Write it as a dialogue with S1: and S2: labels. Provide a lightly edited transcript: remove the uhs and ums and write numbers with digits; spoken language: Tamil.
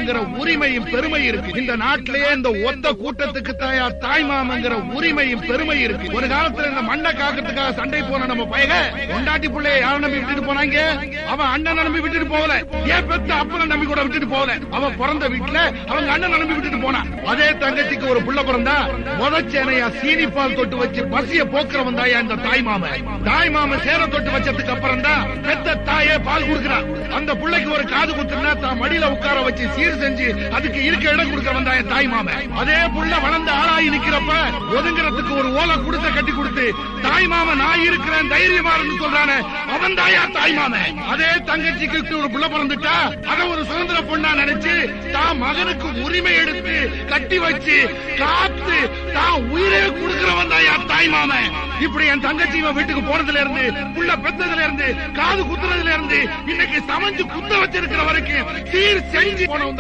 S1: மாமங்கிற உரிமையும் பெருமை இருக்கு. இந்த நாட்டிலேயே இந்த ஒத்த கூட்டத்துக்கு தாயா தாய் மாமங்கிற உரிமையும் பெருமை இருக்கு. ஒரு காலத்துல இந்த மண்ணை காக்கிறதுக்காக சண்டை போன நம்ம பையக கொண்டாட்டி பிள்ளைய யாரை நம்பி விட்டுட்டு போனாங்க? அவன் அண்ணன் நம்பி விட்டுட்டு போகல. ஏன் பெத்த அப்பனை நம்பி கூட விட்டுட்டு போகல. அவன் பிறந்த வீட்டுல அவங்க அண்ணன் நம்பி விட்டுட்டு போனான். அதே தங்கச்சிக்கு ஒரு புள்ள பிறந்தா முதச்சேனையா சீனிப்பால் தொட்டு வச்சு பசிய போக்குறவன் தாயா இந்த தாய் மாமன். தாய் மாமன் சேர தொட்டு வச்சதுக்கு அப்புறம் தான் பெத்த தாயே பால் கொடுக்கிறான். அந்த பிள்ளைக்கு ஒரு காது குத்துனா தான் மடியில உட்கார வச்சு சீர் செஞ்சு அதுக்கு இருக்க இடம் கொடுக்கிறவன் தாயா தாய் மாமன். அதே புள்ள வளர்ந்து ஆளாகி நிக்கிறப்ப ஒதுங்கிறதுக்கு ஒரு ஓலை குடிசை கட்டி கொடுத்து தாய் மாமன் நான் இருக்கிறேன் தைரியமா இருந்து சொல்றானே அவன் தாயா தாய் மாமன். அதே தங்கச்சிக்கு ஒரு புள்ள பிறந்துட்டா அதை ஒரு சுதந்திர பொண்ணா நினைச்சு தான் மகனுக்கு உரிமை எடுத்து கட்டி வச்சு காத்து தான் உயிரே கொடுக்கிறவன் தாயா தாய் மாமன். இப்படி என் தங்கச்சி வீட்டுக்கு போனதுல இருந்து புள்ள பெத்ததுல இருந்து காது குத்துறதுல இருந்து இன்னைக்கு சமைஞ்சு குத்த வச்சிருக்கிற வரைக்கும் சீர் செஞ்சு போனவன்